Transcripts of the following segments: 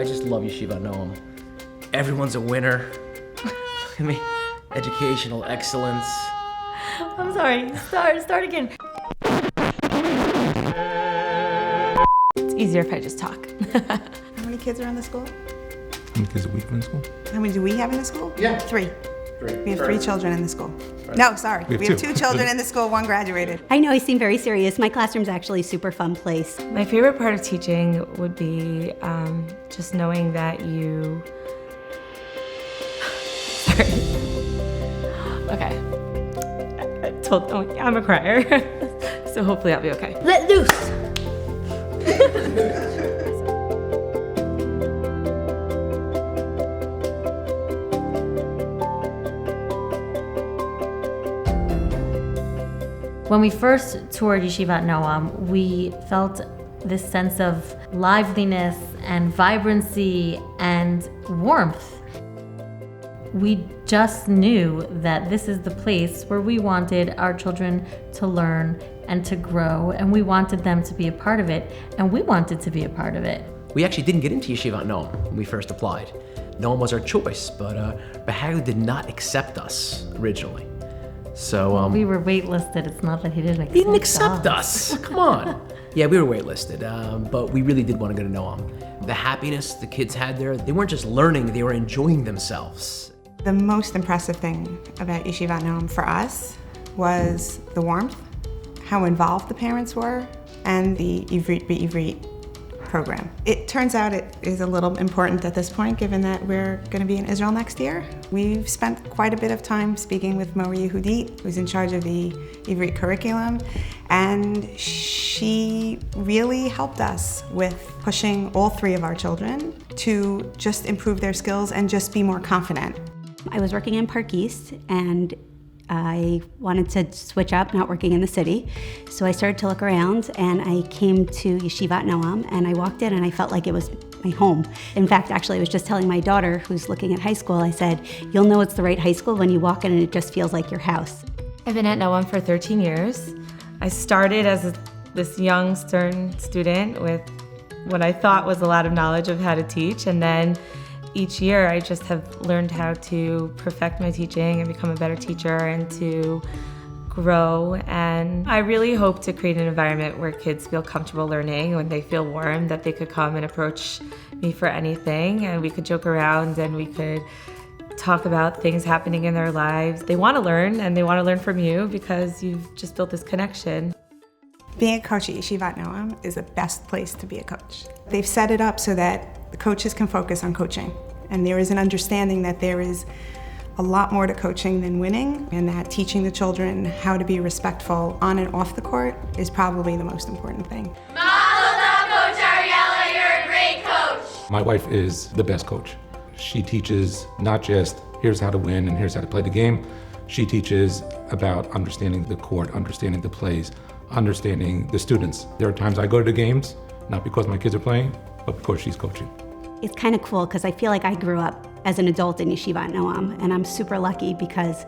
just love Yeshivat Noam. Everyone's a winner. I mean, educational excellence. I'm sorry. Start again. It's easier if I just talk. How many kids are in the school? How many kids a week in the school? How many do we have in the school? Yeah. Three. We have 3 children in the school. Right. No, sorry. We have We have 2. 2 children in the school, 1 graduated. I know I seem very serious. My classroom's actually a super fun place. My favorite part of teaching would be just knowing that you... Sorry. Okay. I'm a crier, so hopefully I'll be okay. Let loose! When we first toured Yeshivat Noam, we felt this sense of liveliness and vibrancy and warmth. We just knew that this is the place where we wanted our children to learn and to grow, and we wanted them to be a part of it, and we wanted to be a part of it. We actually didn't get into Yeshivat Noam when we first applied. Noam was our choice, but Hagler did not accept us originally. So We were waitlisted. It's not that he didn't accept us. he didn't accept us. Come on. Yeah, we were waitlisted, but we really did want to go to Noam. The happiness the kids had there, they weren't just learning, they were enjoying themselves. The most impressive thing about Yeshivat Noam for us was the warmth, how involved the parents were, and the Ivrit B'Ivrit program. It turns out it is a little important at this point, given that we're going to be in Israel next year. We've spent quite a bit of time speaking with Mori Yehudit, who's in charge of the Ivrit curriculum, and she really helped us with pushing all 3 of our children to just improve their skills and just be more confident. I was working in Park East and I wanted to switch up, not working in the city. So I started to look around and I came to Yeshivat Noam and I walked in and I felt like it was my home. In fact, actually, I was just telling my daughter who's looking at high school, I said, you'll know it's the right high school when you walk in and it just feels like your house. I've been at Noam for 13 years. I started as this young, stern student with what I thought was a lot of knowledge of how to teach, and then each year I just have learned how to perfect my teaching and become a better teacher and to grow. And I really hope to create an environment where kids feel comfortable learning, when they feel warm, that they could come and approach me for anything and we could joke around and we could talk about things happening in their lives. They want to learn and they want to learn from you because you've just built this connection. Being a coach at Yeshivat Noam is the best place to be a coach. They've set it up so that the coaches can focus on coaching. And there is an understanding that there is a lot more to coaching than winning, and that teaching the children how to be respectful on and off the court is probably the most important thing. Coach Ariella, you're a great coach. My wife is the best coach. She teaches not just here's how to win and here's how to play the game. She teaches about understanding the court, understanding the plays, understanding the students. There are times I go to the games, not because my kids are playing, but because she's coaching. It's kind of cool because I feel like I grew up as an adult in Yeshivat Noam, and I'm super lucky because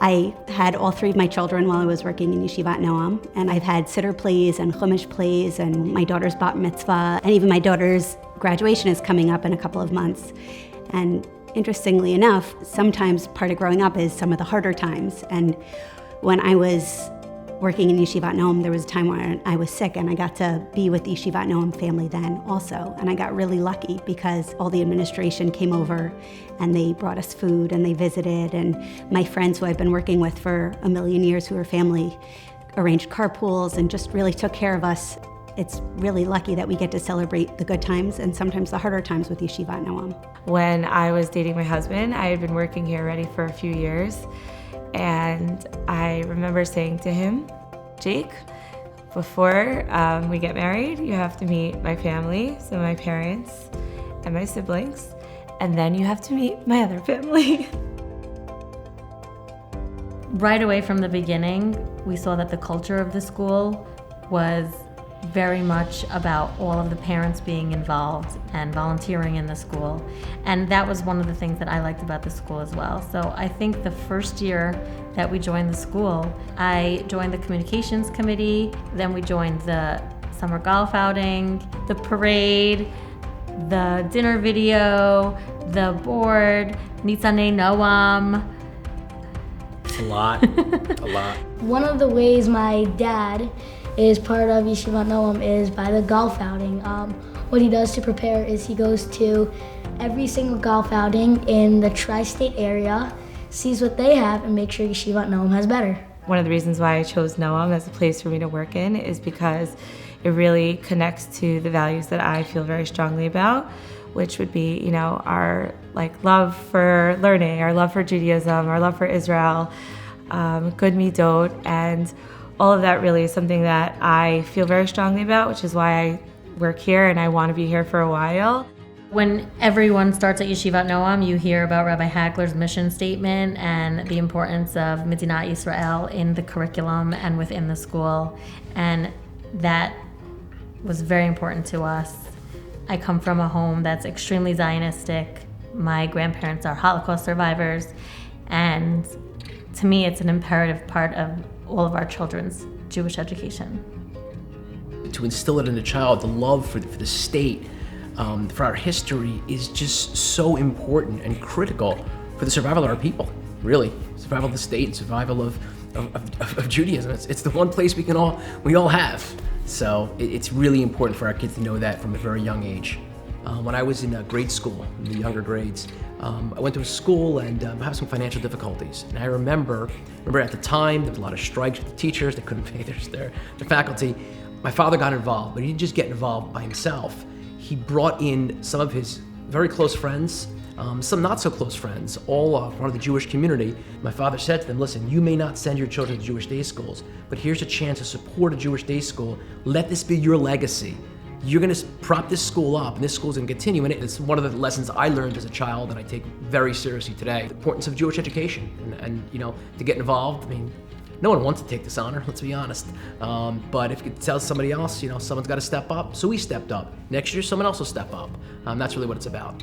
I had all 3 of my children while I was working in Yeshivat Noam, and I've had sitter plays and chumash plays and my daughter's bat mitzvah, and even my daughter's graduation is coming up in a couple of months. And interestingly enough, sometimes part of growing up is some of the harder times. And when I was working in Yeshivat Noam, there was a time when I was sick and I got to be with the Yeshivat Noam family then also. And I got really lucky because all the administration came over and they brought us food and they visited, and my friends who I've been working with for a million years who are family arranged carpools and just really took care of us. It's really lucky that we get to celebrate the good times and sometimes the harder times with Yeshivat Noam. When I was dating my husband, I had been working here already for a few years. And I remember saying to him, Jake, before we get married, you have to meet my family, so my parents and my siblings, and then you have to meet my other family. Right away from the beginning, we saw that the culture of the school was very much about all of the parents being involved and volunteering in the school. And that was one of the things that I liked about the school as well. So I think the first year that we joined the school, I joined the communications committee, then we joined the summer golf outing, the parade. the dinner video, the board, Nitzanei Noam. A lot, a lot. One of the ways my dad is part of Yeshivat Noam is by the golf outing. What he does to prepare is he goes to every single golf outing in the tri-state area, sees what they have, and makes sure Yeshivat Noam has better. One of the reasons why I chose Noam as a place for me to work in is because it really connects to the values that I feel very strongly about, which would be, our love for learning, our love for Judaism, our love for Israel, good midot, and all of that really is something that I feel very strongly about, which is why I work here and I want to be here for a while. When everyone starts at Yeshivat Noam, you hear about Rabbi Hagler's mission statement and the importance of Medinat Yisrael in the curriculum and within the school, and that was very important to us. I come from a home that's extremely Zionistic. My grandparents are Holocaust survivors, and to me it's an imperative part of all of our children's Jewish education. To instill it in a child, the love for the state, for our history is just so important and critical for the survival of our people, really. Survival of the state and survival of Judaism. It's the one place we all have. So it's really important for our kids to know that from a very young age. When I was in grade school, in the younger grades, I went to a school and I had some financial difficulties. And I remember at the time, there was a lot of strikes with the teachers. They couldn't pay their faculty. My father got involved, but he didn't just get involved by himself. He brought in some of his very close friends, some not so close friends, all part of the Jewish community. My father said to them, listen, you may not send your children to Jewish day schools, but here's a chance to support a Jewish day school. Let this be your legacy. You're gonna prop this school up, and this school's gonna continue. And it's one of the lessons I learned as a child and I take very seriously today. The importance of Jewish education and to get involved. I mean, no one wants to take this honor, let's be honest. But if it tells somebody else, someone's got to step up. So we stepped up. Next year, someone else will step up. That's really what it's about.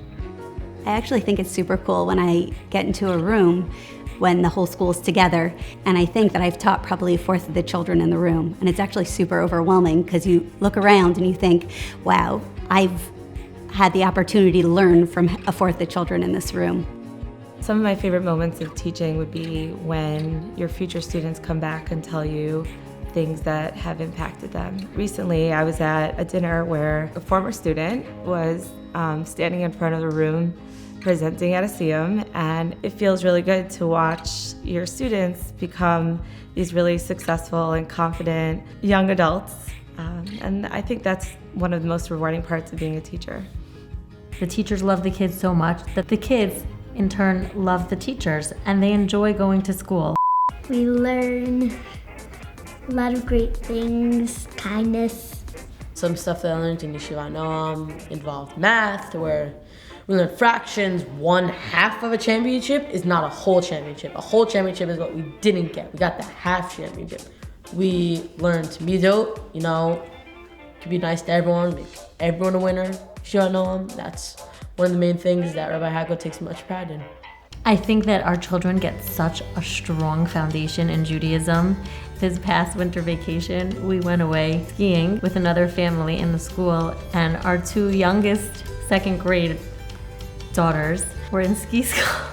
I actually think it's super cool when I get into a room when the whole school's together, and I think that I've taught probably a fourth of the children in the room, and it's actually super overwhelming because you look around and you think, wow, I've had the opportunity to learn from a fourth of the children in this room. Some of my favorite moments of teaching would be when your future students come back and tell you things that have impacted them. Recently, I was at a dinner where a former student was standing in front of the room presenting at a SIUM, and it feels really good to watch your students become these really successful and confident young adults. And I think that's one of the most rewarding parts of being a teacher. The teachers love the kids so much that the kids in turn love the teachers and they enjoy going to school. We learn a lot of great things, kindness. Some stuff that I learned in Yeshivat Noam involved math, where we learned fractions. 1/2 of a championship is not a whole championship. A whole championship is what we didn't get. We got the half championship. We learned midot, to be nice to everyone, make everyone a winner. Yeshivat Noam, that's one of the main things that Rabbi Hagler takes much pride in. I think that our children get such a strong foundation in Judaism. This past winter vacation, we went away skiing with another family in the school, and our 2 youngest second grade daughters were in ski school.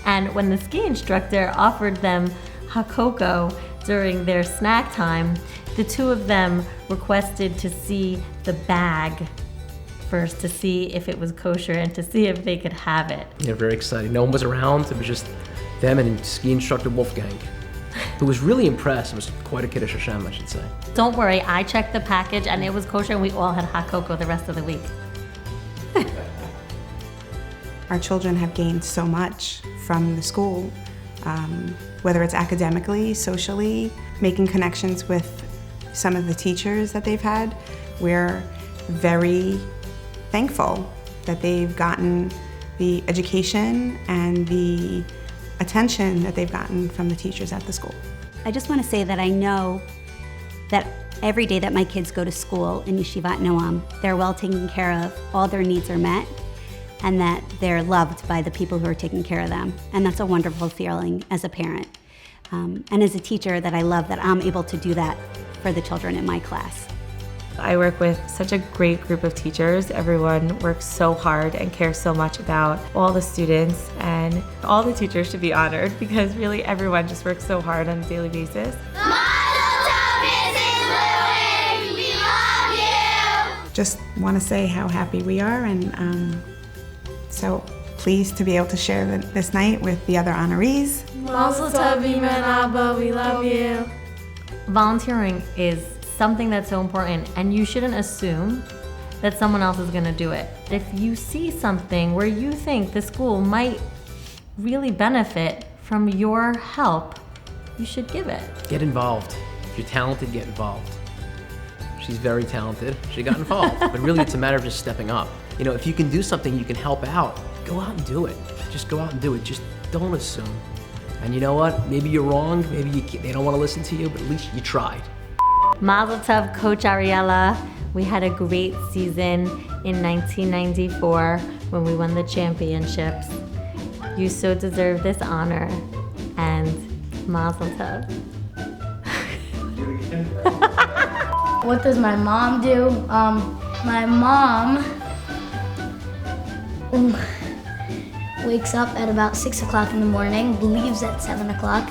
And when the ski instructor offered them hot cocoa during their snack time, the 2 of them requested to see the bag first to see if it was kosher and to see if they could have it. Yeah, very exciting. No one was around. It was just them and ski instructor Wolfgang, who was really impressed. It was quite a Kiddush Hashem, I should say. Don't worry, I checked the package and it was kosher and we all had hot cocoa the rest of the week. Our children have gained so much from the school, whether it's academically, socially, making connections with some of the teachers that they've had. We're very thankful that they've gotten the education and the attention that they've gotten from the teachers at the school. I just want to say that I know that every day that my kids go to school in Yeshivat Noam, they're well taken care of, all their needs are met, and that they're loved by the people who are taking care of them. And that's a wonderful feeling as a parent. And as a teacher, that I love that I'm able to do that for the children in my class. I work with such a great group of teachers. Everyone works so hard and cares so much about all the students, and all the teachers should be honored because really everyone just works so hard on a daily basis. Just want to say how happy we are, and so pleased to be able to share this night with the other honorees. Mazel tov, Ima and Abba, we love you. Volunteering is something that's so important, and you shouldn't assume that someone else is going to do it. If you see something where you think the school might really benefit from your help, you should give it. Get involved. If you're talented, get involved. She's very talented. She got involved. But really, it's a matter of just stepping up. You know, if you can do something, you can help out. Go out and do it. Just go out and do it. Just don't assume. And you know what? Maybe you're wrong. Maybe they don't want to listen to you, but at least you tried. Mazel tov, Coach Ariella. We had a great season in 1994 when we won the championships. You so deserve this honor, and Mazel tov. What does my mom do? My mom wakes up at about 6 o'clock in the morning, leaves at 7 o'clock,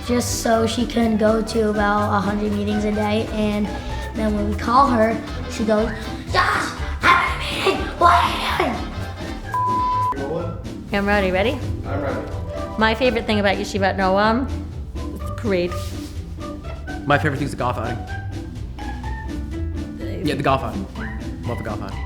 just so she can go to about 100 meetings a day. And then when we call her, she goes, "Josh, I'm in a meeting. What are you doing?" I'm ready. Ready? I'm ready. My favorite thing about Yeshivat Noam is the parade. My favorite thing is the golf outing. Yeah, the golf outing. Love the golf outing.